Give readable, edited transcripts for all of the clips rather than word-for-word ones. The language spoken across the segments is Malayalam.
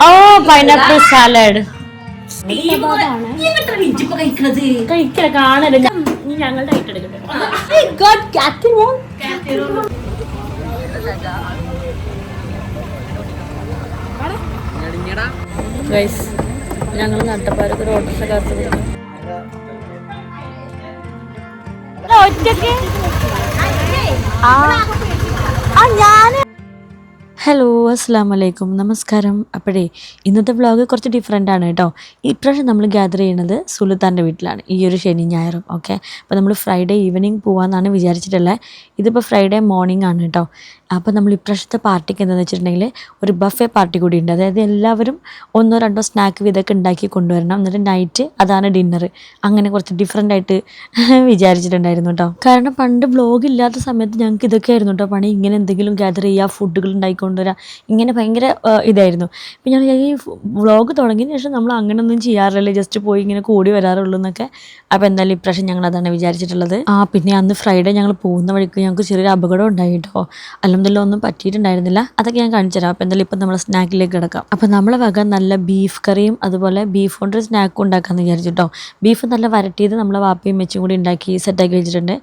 Oh, pineapple salad. കഴിക്കല കാണല് ഞങ്ങളുടെ ഞങ്ങൾ നട്ടപ്പാരൊക്കെ ഒരു ഓട്ടോറിക്ഷ കാത്ത് ഒറ്റക്ക് ഞാൻ ഹലോ അസ്സാം വലൈക്കും നമസ്കാരം. അപ്പോഴേ ഇന്നത്തെ വ്ളോഗ് കുറച്ച് ഡിഫറെൻ്റ് ആണ് കേട്ടോ. ഇപ്രാവശ്യം നമ്മൾ ഗ്യാദർ ചെയ്യുന്നത് സുൽത്താൻ്റെ വീട്ടിലാണ് ഈ ഒരു ശനി ഞായറും. ഓക്കെ, അപ്പോൾ നമ്മൾ ഫ്രൈഡേ ഈവനിങ് പോകാമെന്നാണ് വിചാരിച്ചിട്ടുള്ളത്. ഇതിപ്പോൾ ഫ്രൈഡേ മോർണിംഗ് ആണ് കേട്ടോ. അപ്പോൾ നമ്മൾ ഇപ്രാവശ്യത്തെ പാർട്ടിക്ക് എന്താണെന്ന് വെച്ചിട്ടുണ്ടെങ്കിൽ ഒരു ബഫേ പാർട്ടി കൂടി ഉണ്ട്. അതായത് എല്ലാവരും 1-2 സ്നാക്ക് വീതമൊക്കെ ഉണ്ടാക്കി കൊണ്ടുവരണം. എന്നിട്ട് നൈറ്റ് അതാണ് ഡിന്നർ. അങ്ങനെ കുറച്ച് ഡിഫറെൻ്റ് ആയിട്ട് വിചാരിച്ചിട്ടുണ്ടായിരുന്നു കേട്ടോ. കാരണം പണ്ട് വ്ളോഗ് ഇല്ലാത്ത സമയത്ത് ഞങ്ങൾക്ക് ഇതൊക്കെ ആയിരുന്നു കേട്ടോ പണി. ഇങ്ങനെ എന്തെങ്കിലും ഗ്യാദർ ചെയ്യുക, ഫുഡുകൾ ഉണ്ടായിക്കൊണ്ടുവരിക, ഇങ്ങനെ ഭയങ്കര ഇതായിരുന്നു. ഇപ്പം ഞാൻ ഈ വ്ളോഗ് തുടങ്ങിയതിന് ശേഷം നമ്മൾ അങ്ങനെയൊന്നും ചെയ്യാറില്ല, ജസ്റ്റ് പോയി ഇങ്ങനെ കൂടി വരാറുള്ളൂ എന്നൊക്കെ. അപ്പോൾ എന്തായാലും ഇപ്രാവശ്യം ഞങ്ങൾ അതാണ് വിചാരിച്ചിട്ടുള്ളത്. പിന്നെ അന്ന് ഫ്രൈഡേ ഞങ്ങൾ പോകുന്ന വഴിക്ക് ഞങ്ങൾക്ക് ചെറിയൊരു അപകടം ഉണ്ടായി കേട്ടോ. അൽഹംദുലില്ലാഹ് ഒന്നും പറ്റിയിട്ടുണ്ടായിരുന്നില്ല. അതൊക്കെ ഞാൻ കാണിച്ചു തരാം. അപ്പോൾ എന്തായാലും ഇപ്പം നമ്മൾ സ്നാക്കിലേക്ക് കിടക്കാം. അപ്പോൾ നമ്മളെ വക നല്ല ബീഫ് കറിയും അതുപോലെ ബീഫ് കൊണ്ടൊരു സ്നാക്കും ഉണ്ടാക്കാമെന്ന് വിചാരിച്ചിട്ടോ. ബീഫ് നല്ല വരട്ടിയത് നമ്മളെ വാപ്പയും മെച്ചും കൂടി ഉണ്ടാക്കി സെറ്റാക്കി വെച്ചിട്ടുണ്ട്.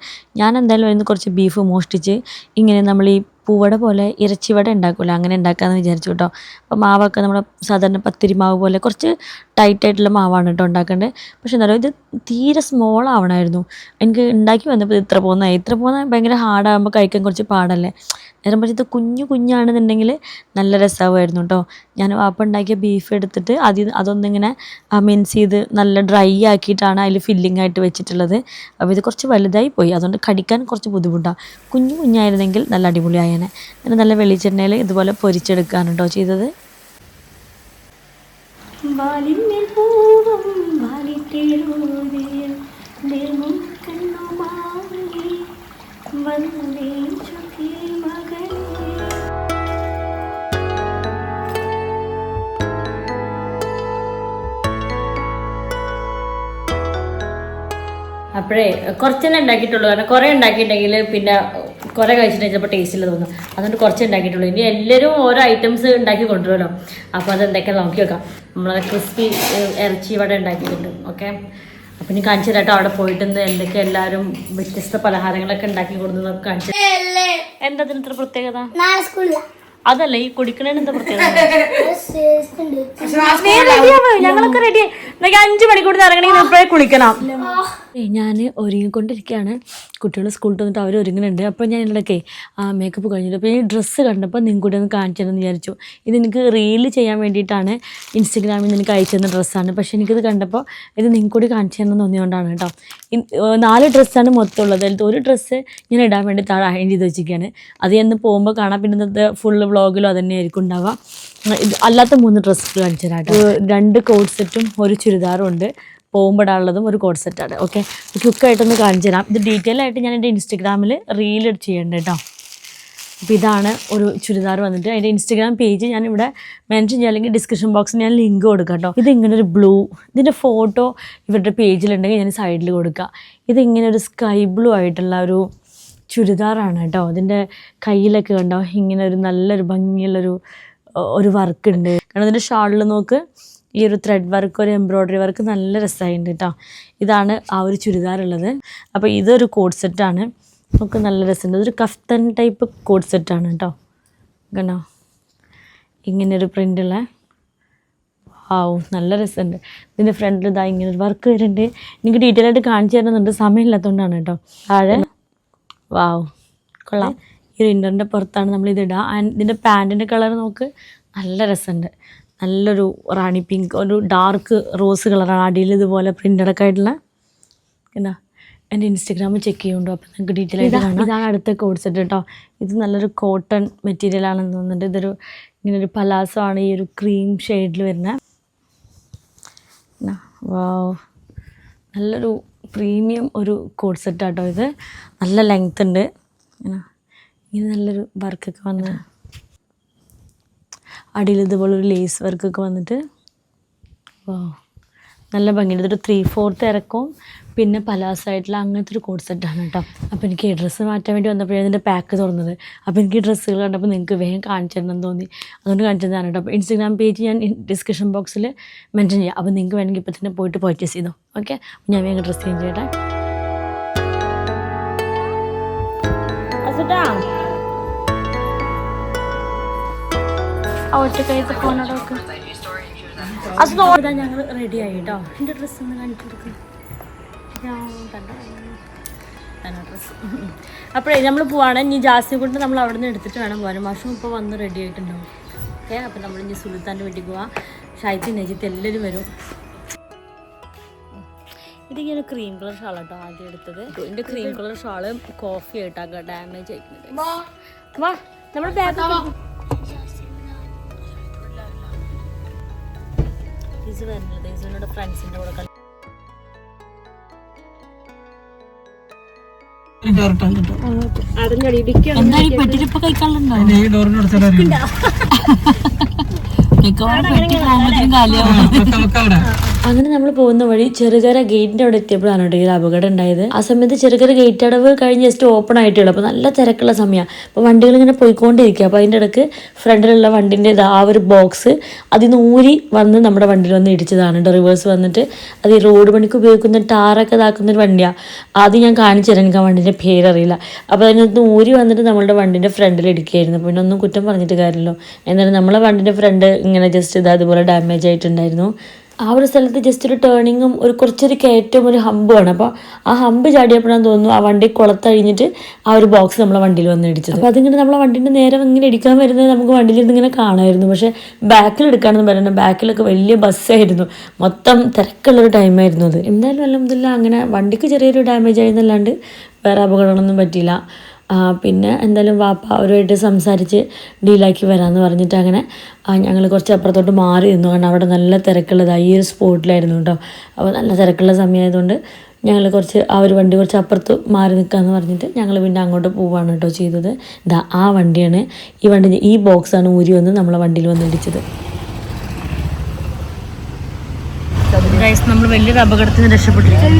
ഞാൻ എന്തായാലും അതിന് കുറച്ച് ബീഫ് മോഷ്ടിച്ച് ഇങ്ങനെ നമ്മൾ ഈ പൂവട പോലെ ഇറച്ചിവട ഉണ്ടാക്കുമല്ലോ, അങ്ങനെ ഉണ്ടാക്കാമെന്ന് വിചാരിച്ചു കേട്ടോ. അപ്പോൾ മാവൊക്കെ നമ്മൾ സാധാരണ പത്തിരി മാവ് പോലെ കുറച്ച് ടൈറ്റായിട്ടുള്ള മാവാണ് കേട്ടോ ഉണ്ടാക്കേണ്ടത്. പക്ഷെ എന്താ പറയുക, ഇത് തീരെ സ്മോൾ ആവണമായിരുന്നു. എനിക്ക് ഉണ്ടാക്കി വന്നപ്പോൾ ഇത് ഇത്ര പോകുന്ന ഭയങ്കര ഹാർഡാകുമ്പോൾ കഴിക്കാൻ കുറച്ച് പാടല്ലേ. നേരം പക്ഷേ ഇത് കുഞ്ഞാണെന്നുണ്ടെങ്കിൽ നല്ല രസമായിരുന്നു കേട്ടോ. ഞാൻ വാപ്പ ഉണ്ടാക്കിയ ബീഫ് എടുത്തിട്ട് അതൊന്നിങ്ങനെ മിൻസ് ചെയ്ത് നല്ല ഡ്രൈ ആക്കിയിട്ടാണ് അതിൽ ഫില്ലിംഗ് ആയിട്ട് വെച്ചിട്ടുള്ളത്. അപ്പോൾ ഇത് കുറച്ച് വലുതായി പോയി, അതുകൊണ്ട് കടിക്കാൻ കുറച്ച് ബുദ്ധിമുട്ടാണ്. കുഞ്ഞായിരുന്നെങ്കിൽ നല്ല അടിപൊളിയായേനെ. പിന്നെ നല്ല വെളിച്ചെണ്ണയിൽ ഇതുപോലെ പൊരിച്ചെടുക്കുകയാണ് കേട്ടോ ചെയ്തത്. അപ്പോഴേ കുറച്ചെന്നെ ഉണ്ടാക്കിയിട്ടുള്ളൂ. കാരണം കുറേ ഉണ്ടാക്കിയിട്ടുണ്ടെങ്കിൽ പിന്നെ കുറേ കഴിച്ചിട്ടുണ്ടെങ്കിൽ ചിലപ്പോൾ ടേസ്റ്റിൽ തോന്നും. അതുകൊണ്ട് കുറച്ച് ഉണ്ടാക്കിയിട്ടുള്ളൂ. ഇനി എല്ലാവരും ഓരോ ഐറ്റംസ് ഉണ്ടാക്കി കൊണ്ടുവരുമല്ലോ. അപ്പോൾ അതെന്തൊക്കെ നോക്കി വെക്കാം. നമ്മളത് ക്രിസ്പി ഇറച്ചി ഇവിടെ ഉണ്ടാക്കിയിട്ടുണ്ട്. ഓക്കെ, അപ്പം ഇനി കാണിച്ചു തരാട്ടോ. അവിടെ പോയിട്ട് എന്തൊക്കെ എല്ലാവരും വ്യത്യസ്ത പലഹാരങ്ങളൊക്കെ ഉണ്ടാക്കി കൊടുക്കുന്നതൊക്കെ കാണിച്ചു. എന്താ അതിന് ഇത്ര പ്രത്യേകത? അതല്ല, ഈ കുടിക്കണേന് എന്താ പ്രത്യേകത? ഞങ്ങളൊക്കെ റെഡി. 5 മണിക്കൂർ ഇറങ്ങണമെങ്കിൽ ഇപ്പോഴേ കുളിക്കണം. ഞാൻ ഒരുങ്ങിക്കൊണ്ടിരിക്കുകയാണ്. കുട്ടികൾ സ്കൂളിൽ വന്നിട്ട് അവർ ഒരുങ്ങുന്നുണ്ട്. അപ്പോൾ ഞാൻ ഇതിലൊക്കെ മേക്കപ്പ് കഴിഞ്ഞിട്ട് അപ്പോൾ ഈ ഡ്രസ്സ് കണ്ടപ്പോൾ നിങ്ങൾക്ക് കൂടെ ഒന്ന് കാണിച്ചു തരാമെന്ന് വിചാരിച്ചു. ഇത് എനിക്ക് റീൽ ചെയ്യാൻ വേണ്ടിയിട്ടാണ് ഇൻസ്റ്റഗ്രാമിൽ നിന്ന് എനിക്ക് അയച്ചു തന്ന ഡ്രസ്സാണ്. പക്ഷേ എനിക്കിത് കണ്ടപ്പോൾ ഇത് നിങ്ങൾക്ക് കൂടി കാണിച്ചു തരണം തോന്നിയോണ്ടാണ് കേട്ടോ. 4 ഡ്രസ്സാണ് മൊത്തം ഉള്ളത്. അതിൽ ഒരു ഡ്രസ്സ് ഞാൻ ഇടാൻ വേണ്ടി താഴെ അയൺ ചെയ്ത് വെച്ചിരിക്കുകയാണ്. അത് എന്ന് പോകുമ്പോൾ കാണാം. പിന്നെ ഇന്നത്തെ ഫുള്ള് വ്ളോഗിലും അത് തന്നെയായിരിക്കും ഉണ്ടാവുക. അല്ലാത്ത 3 ഡ്രസ്സ് കാണിച്ചു തരാം കേട്ടോ. 2 കോട്ട് സെറ്റും ഒരു ചുരിദാറും ഉണ്ട്. പോകുമ്പോഴാനുള്ളതും ഒരു കോഡ് സെറ്റാണ്. ഓക്കെ, ക്വിക്കായിട്ടൊന്ന് കാണിച്ചു തരാം. ഇത് ഡീറ്റെയിൽ ആയിട്ട് ഞാൻ എൻ്റെ ഇൻസ്റ്റഗ്രാമിൽ റീൽ ചെയ്യേണ്ടത് കേട്ടോ. അപ്പോൾ ഇതാണ് ഒരു ചുരിദാർ വന്നിട്ട്. അതിൻ്റെ ഇൻസ്റ്റഗ്രാം പേജ് ഞാൻ ഇവിടെ മെൻഷൻ ചെയ്യാം, അല്ലെങ്കിൽ ഡിസ്ക്രിപ്ഷൻ ബോക്സിൽ ഞാൻ ലിങ്ക് കൊടുക്കാം കേട്ടോ. ഇതിങ്ങനെ ഒരു ബ്ലൂ, ഇതിൻ്റെ ഫോട്ടോ ഇവരുടെ പേജിലുണ്ടെങ്കിൽ ഞാൻ സൈഡിൽ കൊടുക്കുക. ഇതിങ്ങനെ ഒരു സ്കൈ ബ്ലൂ ആയിട്ടുള്ള ഒരു ചുരിദാറാണ് കേട്ടോ. അതിൻ്റെ കയ്യിലൊക്കെ കണ്ടോ ഇങ്ങനെ ഒരു നല്ലൊരു ഭംഗിയുള്ളൊരു വർക്ക് ഉണ്ട്. കാരണം അതിൻ്റെ ഷാളിൽ നോക്ക് ഈ ഒരു ത്രെഡ് വർക്ക്, ഒരു എംബ്രോയ്ഡറി വർക്ക് നല്ല രസമായിട്ടുണ്ട് കേട്ടോ. ഇതാണ് ആ ഒരു ചുരിദാറുള്ളത്. അപ്പോൾ ഇതൊരു കോഡ് സെറ്റാണ്. നമുക്ക് നല്ല രസമുണ്ട്. ഇതൊരു കഫ്തൻ ടൈപ്പ് കോഡ് സെറ്റാണ് കേട്ടോ. കണ്ടോ ഇങ്ങനെയൊരു പ്രിൻ്റുള്ള, നല്ല രസമുണ്ട്. ഇതിൻ്റെ ഫ്രണ്ടിൽ ഇതാ ഇങ്ങനെ ഒരു വർക്ക് വരുന്നുണ്ട്. എനിക്ക് ഡീറ്റെയിൽ ആയിട്ട് കാണിച്ചു തരുന്നുണ്ട്, സമയമില്ലാത്തതുകൊണ്ടാണ് കേട്ടോ. താഴെ കൊള്ളാം. ഈ ഒരു ഇൻ്ററിൻ്റെ പുറത്താണ് നമ്മളിതിടുക. ഇതിൻ്റെ പാൻറ്റിൻ്റെ കളർ നോക്ക്, നല്ല രസമുണ്ട്. നല്ലൊരു റാണി പിങ്ക്, ഒരു ഡാർക്ക് റോസ് കളറാണ്. അടിയിൽ ഇതുപോലെ പ്രിൻ്റഡൊക്കെ ആയിട്ടുള്ള. എന്താ എൻ്റെ ഇൻസ്റ്റഗ്രാമിൽ ചെക്ക് ചെയ്യുന്നുണ്ടോ, അപ്പോൾ നിങ്ങൾക്ക് ഡീറ്റെയിൽ ആയിട്ട് കാണാം. ഇതാണ് അടുത്ത കോഡ് സെറ്റ് കേട്ടോ. ഇത് നല്ലൊരു കോട്ടൺ മെറ്റീരിയലാണെന്ന് തോന്നുന്നുണ്ട്. ഇതൊരു ഇങ്ങനൊരു പലാസോ ആണ്, ഈ ഒരു ക്രീം ഷെയ്ഡിൽ വരുന്നത്. നല്ലൊരു പ്രീമിയം ഒരു കോഡ് സെറ്റാട്ടോ ഇത്. നല്ല ലെങ്ത് ഉണ്ട്. ഇങ്ങനെ നല്ലൊരു വർക്കൊക്കെ വന്ന് അടിയിൽ ഇതുപോലെ ഒരു ലേസ് വർക്കൊക്കെ വന്നിട്ട് നല്ല ഭംഗിയുണ്ട്. ഇതൊരു 3/4 ഇറക്കവും പിന്നെ പലാസായിട്ടുള്ള അങ്ങനത്തെ ഒരു കോഡ് സെറ്റാണ് കേട്ടോ. അപ്പോൾ എനിക്ക് ഡ്രസ്സ് മാറ്റാൻ വേണ്ടി വന്നപ്പോഴേ അതിൻ്റെ പാക്ക് തുറന്നത്. അപ്പോൾ എനിക്ക് ഡ്രസ്സുകൾ കണ്ടപ്പോൾ നിങ്ങൾക്ക് വേഗം കാണിച്ചു തരണം തോന്നി, അതുകൊണ്ട് കാണിച്ചു തന്നതാണ് കേട്ടോ. അപ്പോൾ ഇൻസ്റ്റാഗ്രാം പേജ് ഞാൻ ഡിസ്ക്രിപ്ഷൻ ബോക്സിൽ മെൻഷൻ ചെയ്യാം. അപ്പോൾ നിങ്ങൾക്ക് വേണമെങ്കിൽ ഇപ്പോൾ തന്നെ പോയിട്ട് പർച്ചേസ് ചെയ്തോ. ഓക്കെ, ഞാൻ വേഗം ഡ്രസ്സ് ചേഞ്ച് ചെയ്യട്ടെ. ഒറ്റക്കൈത്തെ ഫോണോടൊക്കെ ഞങ്ങൾ റെഡി ആയി കേട്ടോ. എൻ്റെ ഡ്രസ്സ് ഒന്ന് കാണിച്ചു കൊടുക്കും. ഡ്രസ്സ് അപ്പോഴേ നമ്മൾ പോവാണ്. ഇനി ജാസിനെ കൊണ്ട് നമ്മൾ അവിടെ നിന്ന് എടുത്തിട്ട് വേണം പോകാൻ. മാഷും ഇപ്പോൾ വന്ന് റെഡി ആയിട്ടുണ്ടാവും. ഓക്കെ, അപ്പോൾ നമ്മൾ ഇനി സുൽത്താൻ്റെ വീട്ടിൽ പോവാം. ഷൈജി നജിത്ത് എല്ലാവരും വരും. ഇതിങ്ങനെ ക്രീം കളർ ഷാളാട്ടോ ആദ്യം എടുത്തത്. എൻ്റെ ക്രീം കളർ ഷാള് കോഫി ആയിട്ടാക്കാം ഡാമേജ് ആയിട്ടുണ്ട്. വാ നമ്മൾ ബാഗ് ഇത് വരുന്നത് ഇതിനോട് ഫ്രണ്ട്സിൻ്റെ കൂടെ കളി. പെട്ടിരിപ്പ കഴിക്കാനുണ്ടോ? അങ്ങനെ നമ്മൾ പോകുന്ന വഴി ചെറുകര ഗേറ്റിന്റെ അവിടെ എത്തിയപ്പോഴാണ് കേട്ടോ ഈ അപകടം ഉണ്ടായത്. ആ സമയത്ത് ചെറുകര ഗേറ്റ് അടവ് കഴിഞ്ഞ് ജസ്റ്റ് ഓപ്പൺ ആയിട്ടുള്ളൂ. അപ്പോൾ നല്ല തിരക്കുള്ള സമയമാണ്. അപ്പോൾ വണ്ടികൾ ഇങ്ങനെ പോയിക്കൊണ്ടിരിക്കുക. അപ്പോൾ അതിൻ്റെ ഇടയ്ക്ക് ഫ്രണ്ടിലുള്ള വണ്ടിൻ്റെ ആ ഒരു ബോക്സ് അതിൽ നിന്ന് ഊരി വന്ന് നമ്മുടെ വണ്ടിയിൽ വന്ന് ഇടിച്ചതാണ് കേട്ടോ. റിവേഴ്സ് വന്നിട്ട് അത് ഈ റോഡ് പണിക്ക് ഉപയോഗിക്കുന്ന ടാറൊക്കെ ഇതാക്കുന്നൊരു വണ്ടിയാണ്. ആദ്യം ഞാൻ കാണിച്ചു തരാം, എനിക്ക് ആ വണ്ടിൻ്റെ പേരറിയില്ല. അപ്പോൾ അതിനകത്ത് ഊരി വന്നിട്ട് നമ്മളുടെ വണ്ടിൻ്റെ ഫ്രണ്ടിൽ ഇടിക്കുകയായിരുന്നു. പിന്നെ ഒന്നും കുറ്റം പറഞ്ഞിട്ട് കാര്യമല്ലോ. എന്നാലും നമ്മളെ വണ്ടിൻ്റെ ഫ്രണ്ട് ഇങ്ങനെ ജസ്റ്റ് അതുപോലെ ഡാമേജ് ആയിട്ടുണ്ടായിരുന്നു. ആ ഒരു സ്ഥലത്ത് ജസ്റ്റ് ഒരു ടേണിങ്ങും ഒരു കുറച്ചൊരു കയറ്റവും ഒരു ഹമ്പുമാണ്. അപ്പോൾ ആ ഹമ്പ് ചാടിയപ്പോഴാന്ന് തോന്നുന്നു ആ വണ്ടി കുളത്തഴിഞ്ഞിട്ട് ആ ഒരു ബോക്സ് നമ്മളെ വണ്ടിയിൽ വന്ന് ഇടിച്ചത്. അപ്പോൾ അതിങ്ങനെ നമ്മളെ വണ്ടീൻ്റെ നേരെ ഇങ്ങനെ ഇടിക്കാൻ വരുന്നത് നമുക്ക് വണ്ടിയിലിരുന്ന് ഇങ്ങനെ കാണാമായിരുന്നു. പക്ഷേ ബാക്കിൽ എടുക്കാണെന്ന് പറയുന്നത് ബാക്കിലൊക്കെ വലിയ ബസ്സായിരുന്നു, മൊത്തം തിരക്കുള്ളൊരു ടൈമായിരുന്നു അത്. എന്തായാലും അൽഹംദുലില്ലാ അങ്ങനെ വണ്ടിക്ക് ചെറിയൊരു ഡാമേജ് ആയിരുന്നല്ലാണ്ട് വേറെ അപകടങ്ങളൊന്നും പറ്റിയില്ല. പിന്നെ എന്തായാലും വാപ്പ അവരുമായിട്ട് സംസാരിച്ച് ഡീലാക്കി വരാമെന്ന് പറഞ്ഞിട്ട് അങ്ങനെ ഞങ്ങൾ കുറച്ച് അപ്പുറത്തോട്ട് മാറി നിന്നു. കാരണം അവിടെ നല്ല തിരക്കുള്ളതാണ്, ഈ ഒരു സ്പോട്ടിലായിരുന്നു കേട്ടോ. അപ്പോൾ നല്ല തിരക്കുള്ള സമയമായതുകൊണ്ട് ഞങ്ങൾ കുറച്ച് ആ ഒരു വണ്ടി കുറച്ച് അപ്പുറത്ത് മാറി നിൽക്കാമെന്ന് പറഞ്ഞിട്ട് ഞങ്ങൾ പിന്നെ അങ്ങോട്ട് പോവുകയാണ് കേട്ടോ ചെയ്തത്. ഇതാ ആ വണ്ടിയാണ്, ഈ വണ്ടി ഈ ബോക്സാണ് ഊരി വന്ന് നമ്മളെ വണ്ടിയിൽ വന്ന് ഇടിച്ചത്. നമ്മൾ വലിയൊരു അപകടത്തിൽ നിന്ന് രക്ഷപ്പെട്ടിരിക്കും.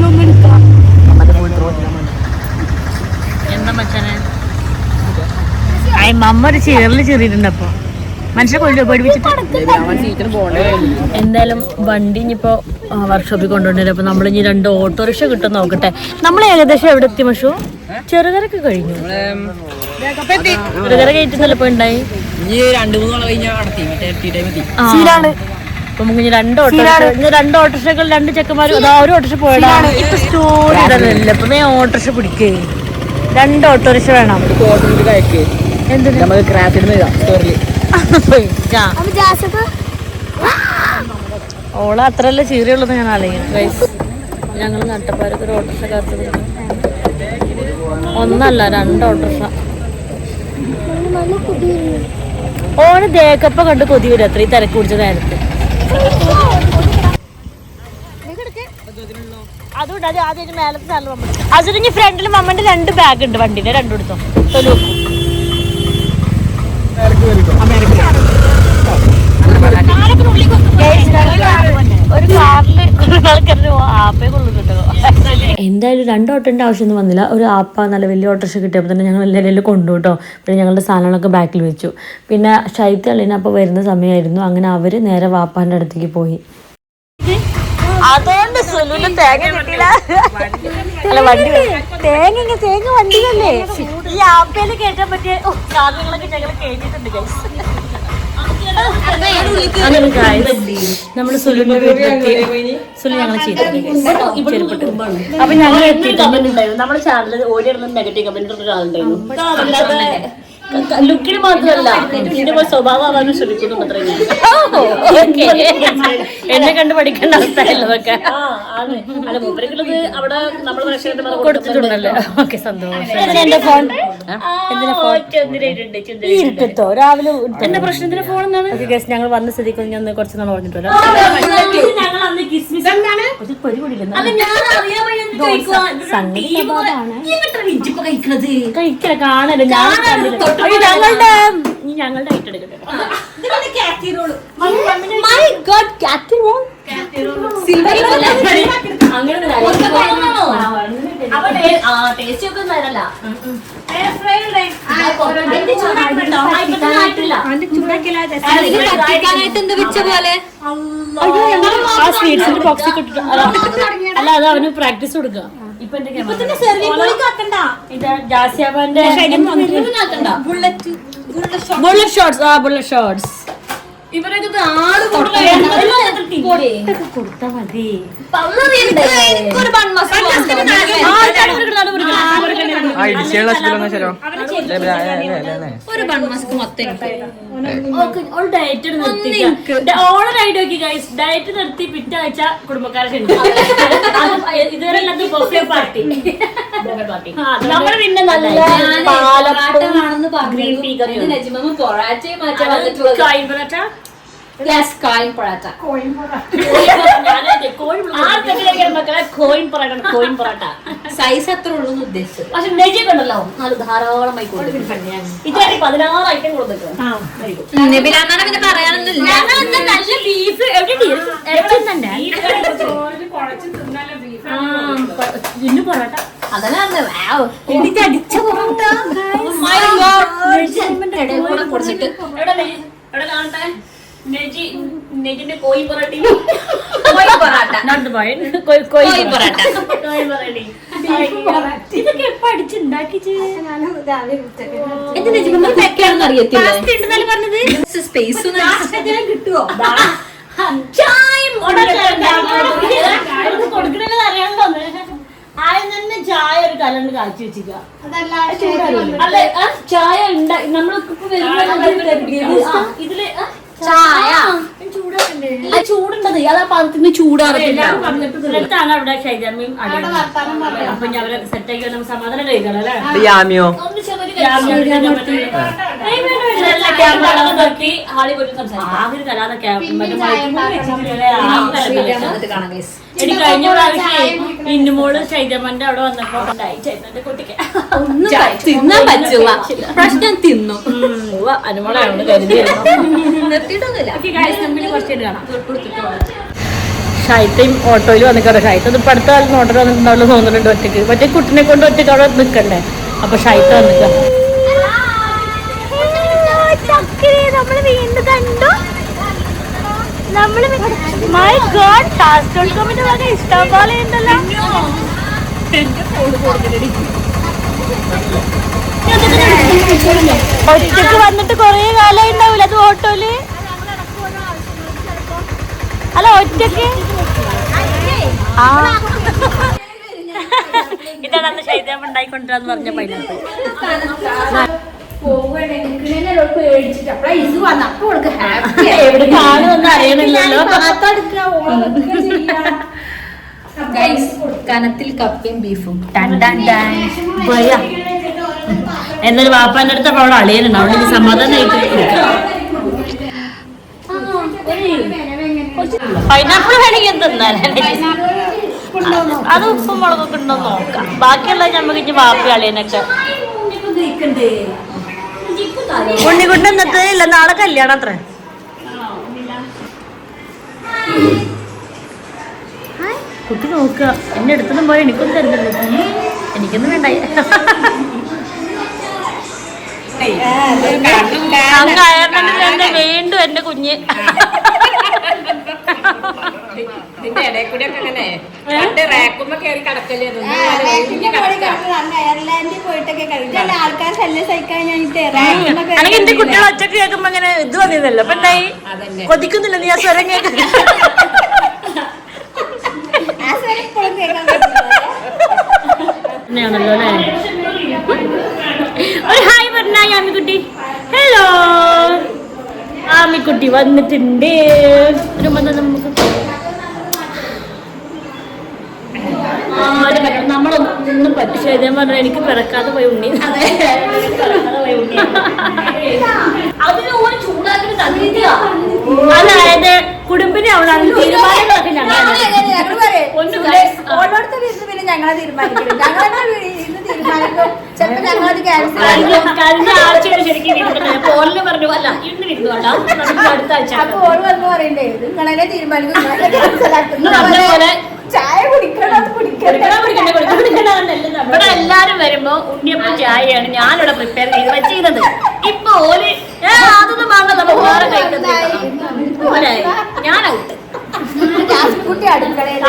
എന്താ മച്ചാനെ മമ്മ ഒരു ചേറിൽ ചെറിയിട്ടുണ്ട്. അപ്പോൾ മനുഷ്യനെ കൊണ്ടു പേടിപ്പിച്ചിട്ട് എന്തായാലും വണ്ടി ഇനിയിപ്പോൾ വർക്ക്ഷോപ്പിൽ കൊണ്ടുവന്നില്ല. അപ്പോൾ നമ്മളിനി 2 ഓട്ടോറിക്ഷ കിട്ടും നോക്കട്ടെ. നമ്മൾ ഏകദേശം എവിടെ എത്തി മഷു? ചെറുകരൊക്കെ കഴിഞ്ഞു. ചെറുകര കയറ്റുന്നല്ലോ ഇപ്പോൾ ഉണ്ടായി. അപ്പൊ നമുക്ക് 2 ഓട്ടോറിക്ഷകൾ 2 ചെക്കന്മാരും അതാ ഒരു ഓട്ടോറിക്ഷ പോയതാണ്. ഇപ്പൊ സ്റ്റോറി ഇടല്ല, ഇപ്പൊ ഓട്ടോറിക്ഷ പിടിക്കേ 2 ഓട്ടോറിക്ഷ വേണം. ഓള് അത്രയല്ല ചീറിയുള്ളത് ഞാൻ ആലോചിക്കണം. ഞങ്ങൾ നട്ടപ്പാരൊക്കെ ഒരു ഓട്ടോറിക്ഷ കാത്തത് 1 അല്ല 2 ഓട്ടോറിക്ഷ. ഓന് ദേക്കപ്പ കണ്ട് കൊതി വരും അത്ര ഈ തിരക്ക് പിടിച്ച നേരത്ത്. അതുകൊണ്ട് അത് ആദ്യം മേലത്തെ സ്ഥലം അതിന് ഫ്രണ്ടിൽ മമ്മന്റെ 2 ബാഗ് ഉണ്ട് വണ്ടിന്റെ 2 എടുത്തോ. എന്തായാലും 2 ഓട്ടോൻ്റെ ആവശ്യമൊന്നും വന്നില്ല. ഒരു ആപ്പ നല്ല വലിയ ഓട്ടോറിക്ഷ കിട്ടിയപ്പോൾ തന്നെ ഞങ്ങൾ എല്ലാവരും കൊണ്ടു കേട്ടോ. പിന്നെ ഞങ്ങളുടെ സാധനങ്ങളൊക്കെ ബാക്കിൽ വെച്ചു. പിന്നെ ഷൈത്തള്ളിന് അപ്പോൾ വരുന്ന സമയമായിരുന്നു. അങ്ങനെ അവർ നേരെ വാപ്പാൻ്റെ അടുത്തേക്ക് പോയി. അതുകൊണ്ട് സുലുവിന് തേങ്ങ കിട്ടിയില്ല. അല്ല വണ്ടി തേങ്ങ വണ്ടിയിലല്ലേ ഈ ആപ്പയിൽ കയറ്റാൻ പറ്റിയ സാധനങ്ങളൊക്കെ ഞങ്ങൾ കയറ്റിയിട്ടുണ്ട്. നമ്മള് സുലുവിന്റെ വീട്ടിലെത്തി. സുലു ഞങ്ങൾ ചെയ്തിട്ടുണ്ട്. അപ്പൊ ഞങ്ങൾ എത്തിയിട്ടുണ്ടായിരുന്നു. നമ്മുടെ ചാനലിൽ ഓടിയിടുന്ന നെഗറ്റീവ് കമന്റ് ഒരാളുണ്ടായിരുന്നു. ലുക്കിന് മാത്രമല്ല ലുക്കിന്റെ സ്വഭാവമാവാനും ശ്രമിക്കുന്നു. എന്നെ കണ്ട് പഠിക്കേണ്ട അവസ്ഥയല്ലതൊക്കെ കൊടുത്തിട്ടുണ്ടല്ലോ. ഓക്കെ സന്തോഷം. എന്റെ ഫോൺ ഇരുട്ടോ രാവിലെ എന്റെ പ്രശ്നത്തിന്റെ ഫോൺ എന്താണ് ഞങ്ങൾ വന്ന സ്ഥിതിക്ക് ഞാൻ കുറച്ച് നാൾ പറഞ്ഞിട്ട് കഴിക്കില്ല കാണല്ലോ. ഞങ്ങളുടെ ഐറ്റം എടുക്കട്ടെ. My God, Cathy Wong. Taste ഒക്കെ തരല്ല. അല്ല അത് അവന് പ്രാക്ടീസ് കൊടുക്കുക. ഇപ്പൊ ജാസിയാബാന്റെ ബുള്ളറ്റ് ഷോട്ട്സ്. ബുള്ളറ്റ് ഷോട്ട്സ് ഇവരൊക്കെ കൊടുത്താ മതി. ഡയറ്റ് നിർത്തി പിറ്റേ ആഴ്ച കുടുംബക്കാരൊക്കെ ഇതുവരെ പാർട്ടി. നമ്മള് പിന്നെ നല്ല ഗ്രീൻ ടീ കറി കോയിൻ പൊറാട്ട. സൈസ് അത്ര ഉള്ളൂ ഉദ്ദേശിച്ചത്. പക്ഷെ നെജിയൊക്കെ ഉണ്ടല്ലോ നല്ല ധാരാളമായി ഇതാണ് 16 ഐറ്റം കൊടുത്തേക്കും. പിന്നെ പറയാനൊന്നുമില്ല. നല്ല ബീഫ് ഇന്ന് പൊറോട്ട അതന്നെ അടിച്ച പൊറോട്ട കൊടുത്തിട്ട് എവിടെ കാണട്ടെ. നെജിന്റെ കോയി പൊറോട്ട ഇതൊക്കെ എപ്പ അടിച്ചുണ്ടാക്കിച്ച് കിട്ടുവോ? കൊടുക്കണത് അറിയാണ്ടോ? ആദ്യം തന്നെ ചായ ഒരു കലണ്ട് കാച്ചി വെച്ചിക്ക. അല്ലെ ചായ ഉണ്ടായി നമ്മൾക്കിപ്പോ ഇതില് ചായ ചൂടുണ്ടത് അതാ പാത്രത്തിന് ചൂടാറത്തില്ല. അടുത്താണ് അവിടെ ഷൈജാമ്യം. അപ്പൊ ഞാൻ അവരെ സെറ്റ് ആക്കി നമുക്ക് സമാധാനം കഴിക്കണം അല്ലേ. എടി കഴിഞ്ഞ പ്രാവശ്യം ഇന്നുമോള് ഷൈജമ്മന്റെ അവിടെ വന്നപ്പോ ഉണ്ടായി ചേട്ടന്റെ കുട്ടിക്ക് തിന്നാൻ പറ്റില്ല. പ്രശ്നം തിന്നു അനുമോളാണ് ഷൈത്തയും ഓട്ടോയിൽ വന്നിക്കോട്ടെ. ഷൈത്ത ഇപ്പൊ അടുത്ത കാലത്ത് ഓട്ടോ വന്നിട്ടുണ്ടാവുള്ള തോന്നുന്നുണ്ട് ഒറ്റക്ക്. മറ്റേ കുട്ടിനെ കൊണ്ട് ഒറ്റക്ക് അവിടെ നിക്കണ്ടേ. അപ്പൊ ഷൈത്ത വന്നിക്ക. നമ്മള് വീണ്ടും കണ്ടു. നമ്മള് മൈ ഗോഡ് ടാസ്കോമിന്റെ വക ഇഷ്ടം പോലെ ഉണ്ടല്ലോ. ഒറ്റക്ക് വന്നിട്ട് കൊറേ കാലം ഉണ്ടാവില്ല അത് ഓട്ടോയില്. അല്ല ഒറ്റക്ക് ഇതാണ് അന്ന് ശൈത്യം ഉണ്ടായിക്കൊണ്ടിരാന്ന് പറഞ്ഞ പൈനാപ്പിൾ. എവിടെ കാണുമെന്ന് അറിയണില്ലല്ലോ. കനത്തിൽ കപ്പയും ബീഫും എന്നാലും വാപ്പാന്റെ അടുത്ത് അവിടെ അളിയനുണ്ട്. അവിടെ സമാധാനമായിട്ട് പൈനാപ്പിൾ വേണമെങ്കിൽ തിന്നാലേ അത് ഉപ്പും മുളകൊക്കെ ഉണ്ടോ നോക്കാം. ബാക്കിയുള്ള നമുക്ക് ഇനി വാപ്പ അളിയനൊക്കെ. ഉണ്ണിക്കുട്ടൻ ഇന്നത്തെ ഇല്ല നാളെ കല്യാണം അത്ര. കുട്ടി നോക്കുക എന്നെ എടുത്തൊന്നും പോലെ എനിക്കൊന്നും തരുന്നില്ല. എനിക്കൊന്നും വേണ്ടായി. അങ്ങ് വീണ്ടും എന്റെ കുഞ്ഞ് അല്ലെങ്കിൽ എന്റെ കുട്ടികൾ ഒറ്റക്ക് കേൾക്കുമ്പോ അങ്ങനെ ഇത് വന്നിരുന്നല്ലോ. അപ്പൊ എന്തായി കൊതിക്കുന്നില്ല നീ ആ സ്വരം കേൾക്കുന്ന ണല്ലോ അല്ലേ. ഒരു ഹായ് പറഞ്ഞായി ആമിക്കുട്ടി. ഹലോ ആമിക്കുട്ടി വന്നിട്ടുണ്ട്. നമുക്ക് നമ്മളൊന്നും പറ്റിച്ചു ഞാൻ പറഞ്ഞ എനിക്ക് പിറക്കാതെ പോയി ഉണ്ണി. അതായത് കുടുംബിനെ അവളാണ് തീരുമാനങ്ങളൊക്കെ ഞങ്ങളെ തീരുമാനിക്കും. കഴിഞ്ഞ ആഴ്ച ശരിക്കും ഓലിന് പറഞ്ഞു അല്ല ഇന്ന് വിരുന്നോണ്ട അടുത്ത ആഴ്ച പറയണ്ടേ നിങ്ങളെ തീരുമാനിക്കും. അതേപോലെ ചായ കുടിക്കണം ഇവിടെ എല്ലാരും വരുമ്പോ ഉണ്ണിയപ്പം ചായയാണ് ഞാനിവിടെ പ്രിപ്പയർ ചെയ്ത് വെച്ചിരുന്നത്. ഇപ്പൊ ഓല് അതൊന്നും വേണ്ട, നമുക്ക് വേറെ കഴിക്കുന്നത്. ഞാൻ ഔട്ട്. കുട്ടി അടുക്കളയിൽ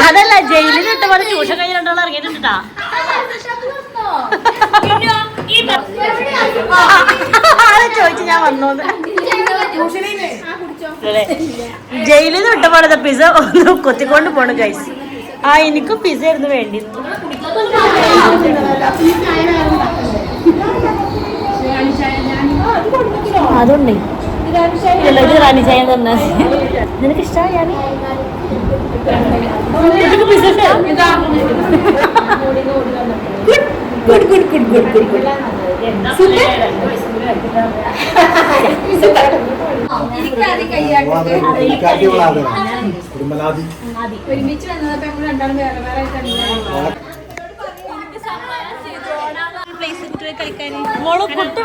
അതല്ല, ജയിലിൽ ഇട്ട പോലെ ട്യൂഷൻ കഴിഞ്ഞിട്ടുള്ള ഇറങ്ങിയിട്ടുണ്ടാ. ചോദിച്ചു ഞാൻ വന്നോന്ന്. ജയിലിൽ നിന്ന് വിട്ട പോലെ പിസ ഒന്ന് കൊത്തിക്കൊണ്ട് പോണു ഗൈസ്. എനിക്കും പിസ ആയിരുന്നു വേണ്ടി. അതുണ്ട് റാണി ചായ തന്നെ. നിനക്ക് ഇഷ്ടമായി? ഒരുമിച്ച് വന്നപ്പോ നമ്മൾ രണ്ടാളും വേറെ വേറെ മോള് കുട്ടി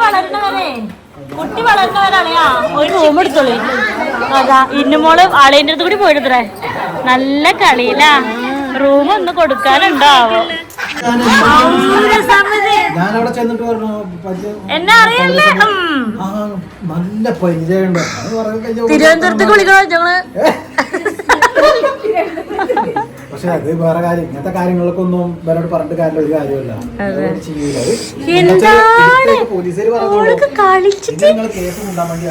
വളർന്നവരാണ് ഒരു റൂം എടുത്തോളൂ. അതാ ഇന്നുമോള് ആളേന്റെ അടുത്ത് കൂടി പോയിടത്രേ. നല്ല കളിയിലാ. റൂം ഒന്ന് കൊടുക്കാനുണ്ടാവോ? എന്നെ അറിയല്ലേ? നല്ല പരിചയമുണ്ട്. തിരുവനന്തപുരത്തേക്ക് വിളിക്കണോ ഞങ്ങള്? പക്ഷെ അത് വേറെ കാര്യം. ഇങ്ങനത്തെ കാര്യങ്ങളൊക്കെ ഒന്നും ഇവരോട് പറഞ്ഞിട്ട് കാര്യമില്ല. ഒരു കാര്യമല്ല പോലീസുകാർ പറഞ്ഞു കേസ് ഉണ്ടാൻ വേണ്ടി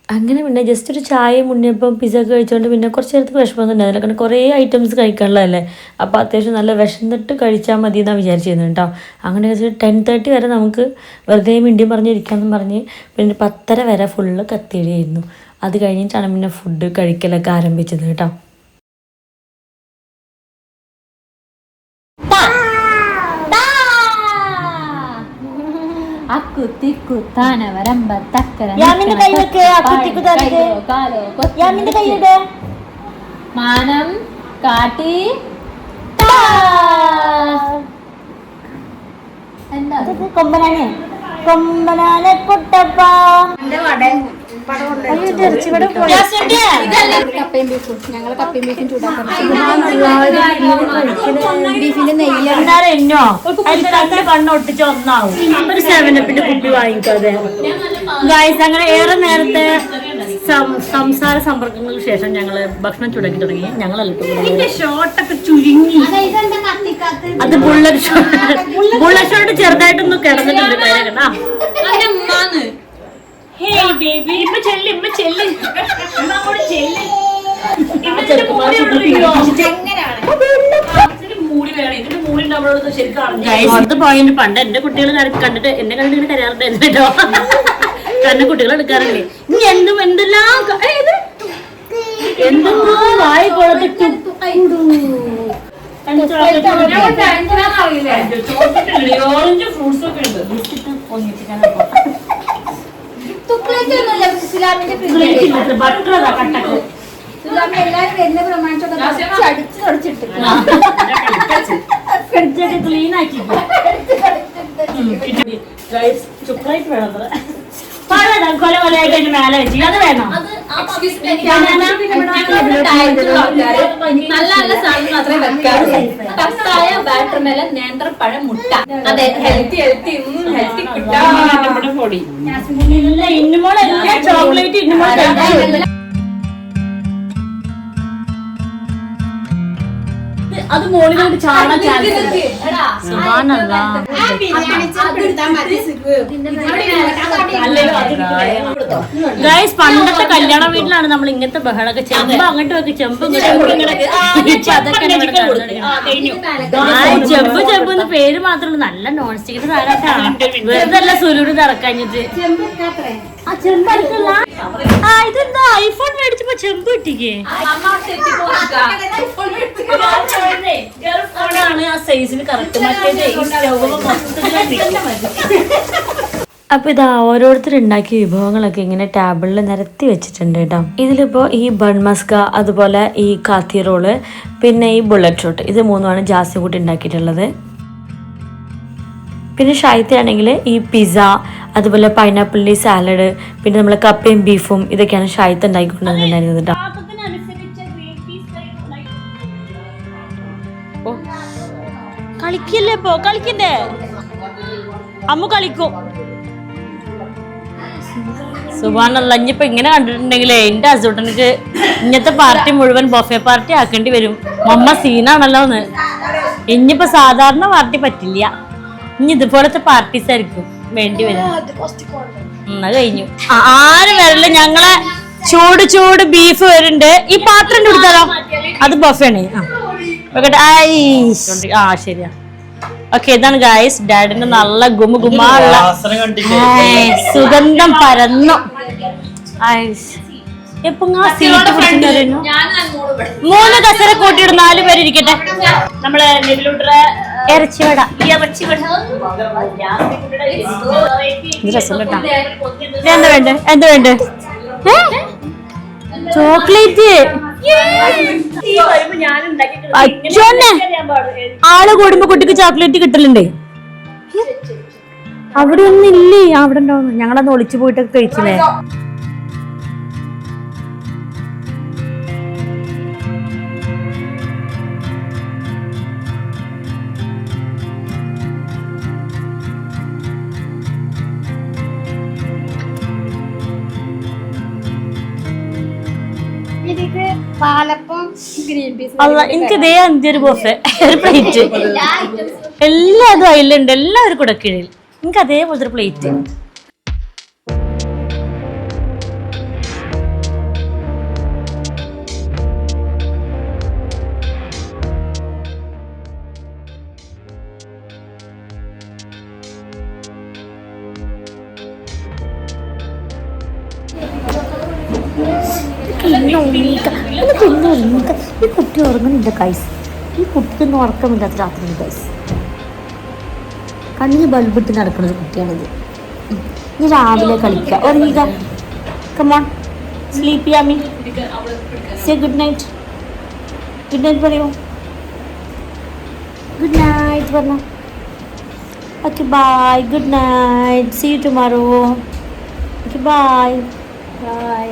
അങ്ങനെ പിന്നെ ജസ്റ്റ് ഒരു ചായയും ഉണ്ണിയപ്പം പിസ്സ ഒക്കെ കഴിച്ചുകൊണ്ട് പിന്നെ കുറച്ച് നേരത്തേക്ക് വിഷമമൊന്നും ഉണ്ടായിരുന്നില്ല. കാരണം കുറേ ഐറ്റംസ് കഴിക്കാനുള്ളതല്ലേ. അപ്പോൾ അത്യാവശ്യം നല്ല വിശന്നിട്ട് കഴിച്ചാൽ മതി എന്നാണ് വിചാരിച്ചിരുന്നത് കേട്ടോ. അങ്ങനെ 10:30 വരെ നമുക്ക് വെറുതെ മിണ്ടിയും പറഞ്ഞിരിക്കാമെന്ന് പറഞ്ഞ് പിന്നെ 10:30 വരെ ഫുള്ള് കത്തിയിടിയായിരുന്നു. അത് കഴിഞ്ഞിട്ടാണ് പിന്നെ ഫുഡ് കഴിക്കലൊക്കെ ആരംഭിച്ചത് കേട്ടോ. മാനം കാട്ടി എന്താ കൊമ്പനാനെ കുട്ടപ്പ കപ്പയും ബീഫും. ഞങ്ങൾ കപ്പയും ബീഫും ചൂടാക്കാൻ ബീഫിന്റെ നെയ്യ് കണ്ണൊട്ടിച്ച് ഒന്നാവും. ഒരു 7-Upന്റെ കുപ്പി വാങ്ങിക്കാതെ ഗായ്സ്. അങ്ങനെ ഏറെ നേരത്തെ സംസാര സമ്പർക്കങ്ങൾക്ക് ശേഷം ഞങ്ങള് ഭക്ഷണം ചൂടാക്കി തുടങ്ങി. ഞങ്ങളല്ല ഷോട്ടൊക്കെ ചുരുങ്ങി. അത് ബുള്ളറ്റ് ഷോട്ട് ചെറുതായിട്ടൊന്ന് കിടന്നിട്ടുണ്ട്. കേട്ടാ പോയിന്റ് പണ്ട് എന്റെ കുട്ടികൾ കണ്ടിട്ട് എന്നെ കണ്ടിട്ട് കരയാറുണ്ടായിരുന്നു കേട്ടോ. കാരണം കുട്ടികൾ എടുക്കാറില്ലേ ഇനി എന്തെല്ലാം എന്തെന്നോ വായി കൊളത്തിട്ടു. ഓറഞ്ച് ഫ്രൂട്ട്സ് ഒക്കെ ഉണ്ട്. എല്ലാരും വരുന്ന പ്രമാണിച്ചൊക്കെ അടിച്ചു തുടച്ചിട്ട് ക്ലീൻ ആക്കി ചുക്കായിട്ട് വേണം. കൊല കൊലയായിട്ട് അതിന്റെ മേലെ വെച്ച് അത് വേണം. നല്ല നല്ല സാധനം മാത്രമേ വെക്കാറുള്ളൂ. കത്തായ ബാറ്റർമെലൻ നേന്ത്രപ്പഴം മുട്ട. അതെ, ഹെൽത്തി പൊടി. ഇന്നുമോളെല്ലാം ചോക്ലേറ്റ് ഇന്നുമോൾ അത് മോളിലോട്ട് ചാടാൻ ഗൈസ്. പണ്ടത്തെ കല്യാണ വീട്ടിലാണ് നമ്മൾ ഇങ്ങനത്തെ ബഹളൊക്കെ. ചെമ്പ് അങ്ങോട്ട് വെക്ക്, ചെമ്പ് ചെമ്പ് പേര് മാത്രമല്ല. നല്ല നോൺ സ്റ്റിക്കിന്റെ സാധനത്താണ്. വെറുതെ അല്ല സുലൂര് തറക്കഞ്ഞിട്ട്. ഇതെന്താ ഐഫോൺ മേടിച്ചപ്പോ ചെമ്പ് കിട്ടിക്കേ? ആണ് ആ സൈസിന് കറക്റ്റ്. മറ്റേ അപ്പോൾ ഇതാ ഓരോരുത്തർ ഉണ്ടാക്കിയ വിഭവങ്ങളൊക്കെ ഇങ്ങനെ ടേബിളിൽ നിരത്തി വെച്ചിട്ടുണ്ട് കേട്ടോ. ഇതിലിപ്പോൾ ഈ ബൺ മസ്ക, അതുപോലെ ഈ കാത്തി റോള്, പിന്നെ ഈ ബുള്ളറ്റ് ഷോട്ട്, ഇത് മൂന്നുമാണ് ജാസ്തി കൂട്ടി ഉണ്ടാക്കിയിട്ടുള്ളത്. പിന്നെ ഷായത്തിനാണെങ്കിൽ ഈ പിസ്സ, അതുപോലെ പൈനാപ്പിൾ സാലഡ്, പിന്നെ നമ്മളെ കപ്പയും ബീഫും ഇതൊക്കെയാണ് ഷായത്ത് ഉണ്ടാക്കിക്കൊണ്ടിരുന്നുണ്ടായിരുന്നത് കേട്ടോ. കളിക്കല്ലേ ഇപ്പോ, കളിക്കണ്ടേ? അമ്മ കളിക്കും. സുബ്ഹാനല്ലാഹ്, ഇനിയിപ്പോ ഇങ്ങനെ കണ്ടിട്ടുണ്ടെങ്കിലേ എന്റെ ഹസ്ബൻഡിനക്ക് ഇങ്ങനത്തെ പാർട്ടി മുഴുവൻ ബൊഫെ പാർട്ടി ആക്കേണ്ടി വരും. മമ്മ സീനാണല്ലോ എന്ന്. ഇനിയിപ്പോ സാധാരണ പാർട്ടി പറ്റില്ല, ഇനി ഇതുപോലത്തെ പാർട്ടീസ് ആയിരിക്കും വേണ്ടി വരും. അത് കഴിഞ്ഞു. ആരും വരില്ല, ഞങ്ങളെ ചൂട് ചൂട് ബീഫ് വരുന്നുണ്ട്. ഈ പാത്രം കൊടുത്താലോ, അത് ബൊഫയാണ്. ആ ശരിയാ. ഓക്കെ, ഇതാണ് ഗായ്സ് ഡാഡിന്റെ നല്ല ഗുമുള്ള സുഗന്ധം പരന്നു. എപ്പൊ സീറ്റ് പിടിച്ചിരുന്നു. 3 കസര കൂട്ടിയിട്ട് 4 പേര് ഇരിക്കട്ടെ. നമ്മള് ഇറച്ചിവട രസം കേട്ടാ. എന്താ വേണ്ടേ, എന്താ വേണ്ടേ? ചോക്ലേറ്റ്. ആള് കൂടുമ്പോ കുട്ടിക്ക് ചോക്ലേറ്റ് കിട്ടലുണ്ട്. അവിടെ ഒന്നും ഇല്ലേ? അവിടെ ഉണ്ടാവുന്നു. ഞങ്ങളന്ന് ഒളിച്ചു പോയിട്ടൊക്കെ കഴിച്ചില്ലേ. Palappam, green peas. എനിക്ക് ഇതേ 5 ബൊഫെ, ഒരു പ്ലേറ്റ്, എല്ലാതും അതിലുണ്ട്. എല്ലാവരും കൂടെ കീഴിൽ എനിക്ക് അതേപോലത്തെ ഒരു പ്ലേറ്റ്. ഈ കുട്ടി ഉറങ്ങുന്നില്ല ഗൈസ്. ഈ കുട്ടിക്കൊന്നും ഉറക്കമില്ലാത്ത രാത്രി ഗൈസ്. കണ്ണിന് ബൾബിട്ട് നടക്കുന്ന ഒരു കുട്ടിയാണിത്. ഇനി രാവിലെ കളിക്കുക, ഉറങ്ങിക്ക. കമോൺ, സ്ലീപ്പ് യാമി. Say good night. Good night പറയൂ. ഗുഡ് നൈറ്റ് പറഞ്ഞോ. Okay bye, good night, see you tomorrow. Okay bye. By.